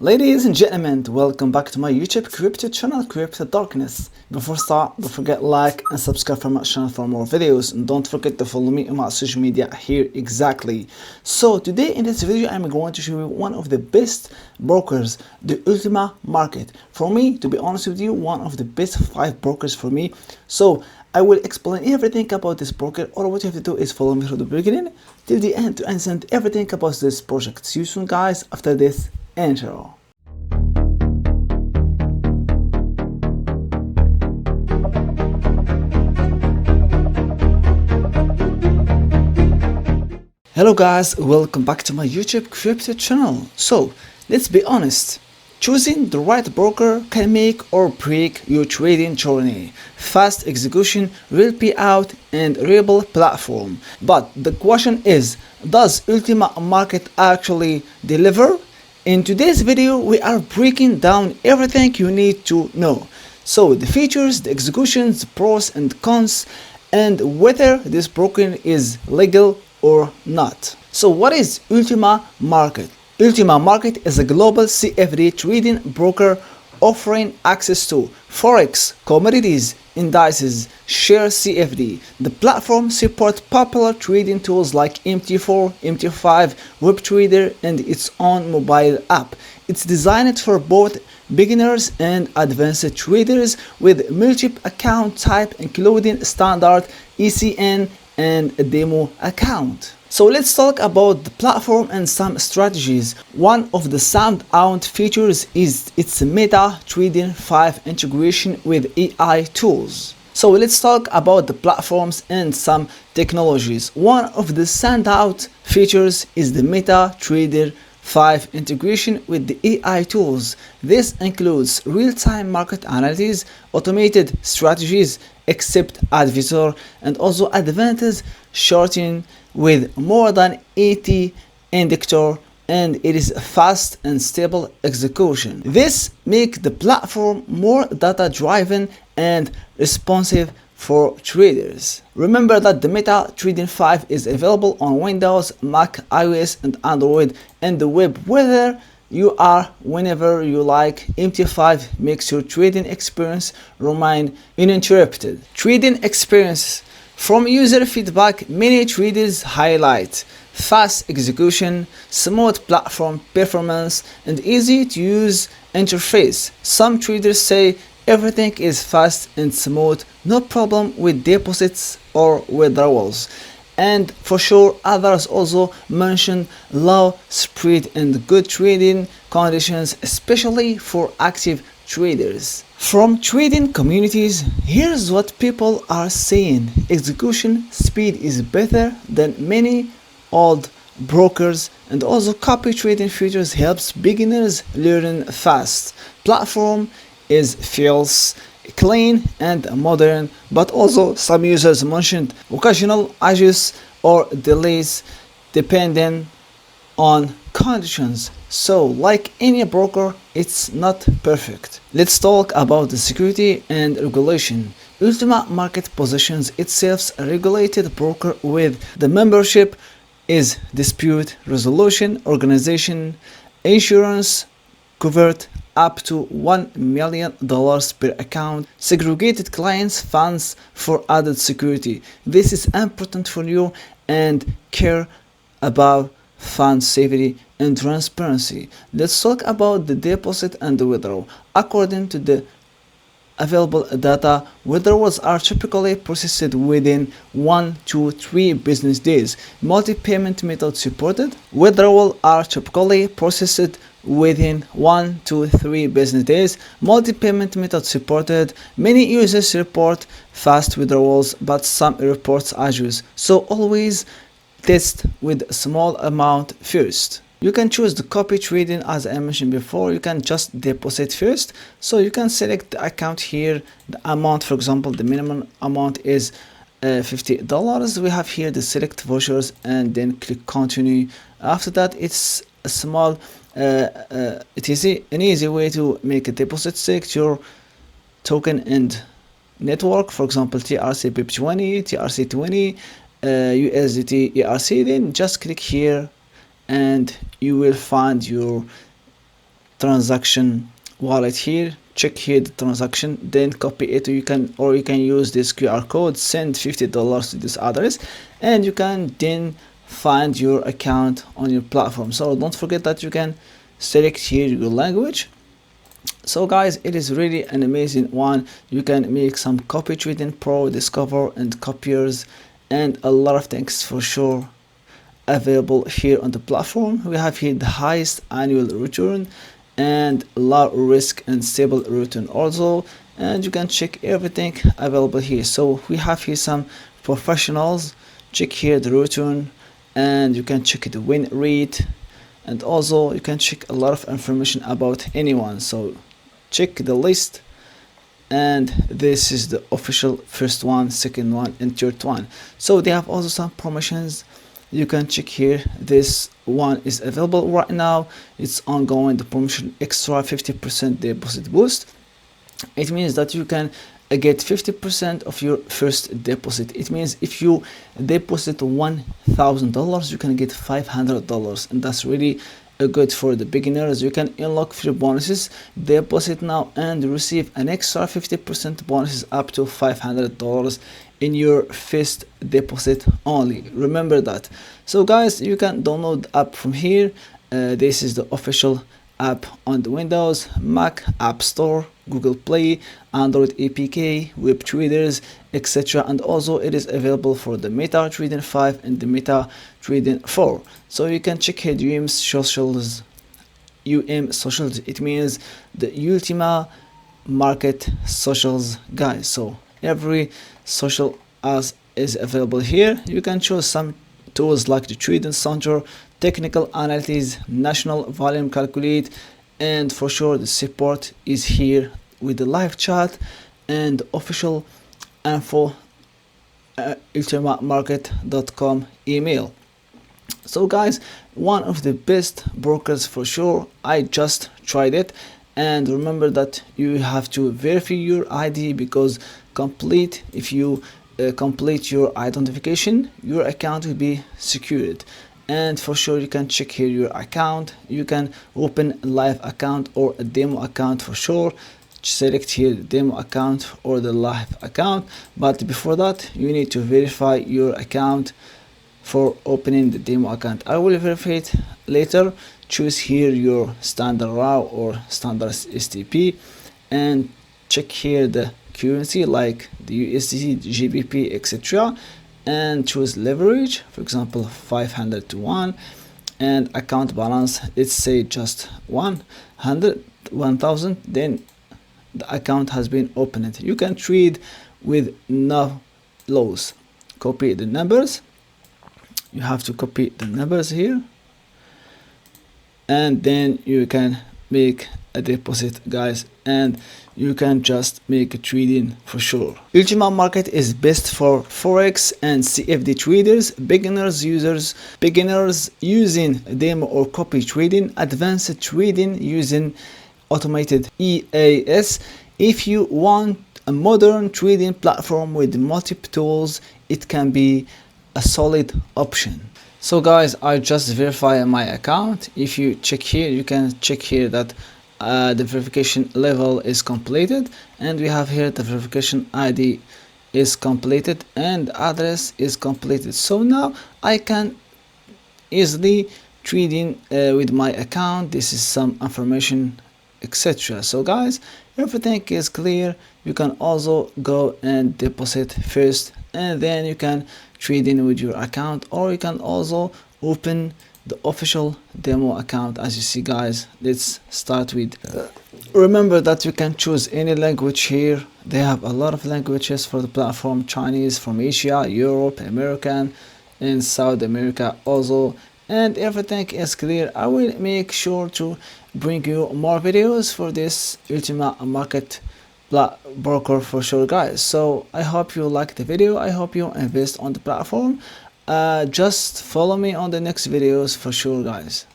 Ladies and gentlemen, welcome back to my YouTube crypto channel, Crypto Darkness. Before start, don't forget like and subscribe for my channel for more videos, and don't forget to follow me on my social media here exactly. So today in this video, I'm going to show you one of the best brokers, the Ultima Market. For me, to be honest with you, one of the best 5 brokers for me. So I will explain everything about this broker. All what you have to do is follow me from the beginning till the end to understand everything about this project. See you soon, guys, after this intro. Hello guys, welcome back to my YouTube crypto channel. So let's be honest, choosing the right broker can make or break your trading journey. Fast execution, real payout, and reliable platform. But the question is, does Ultima Market actually deliver? In today's video, we are breaking down everything you need to know. So the features, the executions, the pros and cons, and whether this broker is legal or not. So what is Ultima Market? Ultima Market is a global CFD trading broker offering access to forex, commodities, indices, share CFD. The platform supports popular trading tools like MT4, MT5, WebTrader, and its own mobile app. It's designed for both beginners and advanced traders with multiple account type including standard, ECN, and a demo account. So let's talk about the platform and some strategies. One of the standout features is its Meta Trading 5 integration with AI tools. So let's talk about the platforms and some technologies. One of the standout features is the Meta Trader 5 integration with the AI tools. This includes real-time market analysis, automated strategies, except advisor, and also advanced shorting with more than 80 indicators, and it is fast and stable execution. This makes the platform more data-driven and responsive for traders. Remember that the Meta Trading 5 is available on Windows, Mac, iOS, and Android, and the web whether you are whenever you like. MT5 makes your trading experience remain uninterrupted. Trading experience. From user feedback, many traders highlight fast execution, smooth platform performance, and easy to use interface. Some traders say everything is fast and smooth, no problem with deposits or withdrawals. And for sure, others also mention low spread and good trading conditions, especially for active traders. From trading communities, here's what people are saying. Execution speed is better than many old brokers, and also copy trading features helps beginners learn fast. Platform feels clean and modern, but also some users mentioned occasional issues or delays depending on conditions. So like any broker, it's not perfect. Let's talk about the security and regulation. Ultima Market positions itself as a regulated broker with the membership is dispute resolution organization, insurance covered up to $1 million per account, segregated clients funds for added security. This is important for you and care about fund safety and transparency. Let's talk about the deposit and the withdrawal. According to the available data, withdrawals are typically processed within 1 to 3 business days. Multi-payment methods supported. Withdrawals are typically processed within 1 to 3 business days. Multi-payment methods supported. Many users report fast withdrawals, but some reports issues. So always test with a small amount first. You can choose the copy trading as I mentioned before. You can just deposit first. So you can select the account here. The amount, for example, the minimum amount is $50. We have here the select vouchers and then click continue. After that, it's a small it is an easy way to make a deposit. Select your token and network, for example TRC BIP20, TRC20, USDT ERC. Then just click here and you will find your transaction wallet here. Check here the transaction, then copy it. You can use this QR code, send $50 to this address, and you can then find your account on your platform. So don't forget that you can select here your language. So guys, it is really an amazing one. You can make some copy trading pro, discover and copiers, and a lot of things for sure available here on the platform. We have here the highest annual return and low risk and stable return also, and you can check everything available here. So we have here some professionals. Check here the return, and you can check the win rate, and also you can check a lot of information about anyone. So check the list, and this is the official first one, second one, and third one. So they have also some promotions. You can check here. This one is available right now. It's ongoing. The promotion extra 50% deposit boost. It means that you can get 50% of your first deposit. It means if you deposit $1,000, you can get $500, and that's really good for the beginners. You can unlock free bonuses, deposit now, and receive an extra 50% bonuses up to $500 in your first deposit only. Remember that. So guys, you can download the app from here. This is the official app on the Windows, Mac, App Store, Google Play, Android APK, web traders, etc. And also it is available for the Meta Trading 5 and the Meta Trading 4. So you can check here the socials. Socials, it means the Ultima Market socials, guys. So every social as is available here. You can choose some tools like the Trading Center, technical analysis, national volume calculate, and for sure the support is here with the live chat and official info ultimamarket.com email. So guys, one of the best brokers for sure. I just tried it, and remember that you have to verify your ID, because if you complete your identification, your account will be secured. And for sure you can check here your account. You can open a live account or a demo account for sure. Select here the demo account or the live account, but before that you need to verify your account for opening the demo account. I will verify it later. Choose here your standard RAW or standard STP, and check here the currency like the USDT, GBP, etc. and choose leverage, for example 500 to 1, and account balance, let's say just 1,000. Then the account has been opened. You can trade with no loss. Copy the numbers. You have to copy the numbers here, and then you can make a deposit, guys, and you can just make a trading for sure. Ultima Market is best for forex and CFD traders, beginners using demo or copy trading, advanced trading using automated EAS. If you want a modern trading platform with multiple tools, it can be a solid option. So guys, I just verify my account. If you check here, you can check here that the verification level is completed, and we have here the verification ID is completed and address is completed. So now I can easily trading with my account. This is some information, etc. So guys, everything is clear. You can also go and deposit first, and then you can trade in with your account, or you can also open the official demo account. As you see, guys, let's start with remember that you can choose any language here. They have a lot of languages for the platform: Chinese from Asia, Europe, American, and South America also, and everything is clear. I will make sure to bring you more videos for this Ultima Market broker for sure, guys. So I hope you like the video. I hope you invest on the platform. Just follow me on the next videos for sure, guys.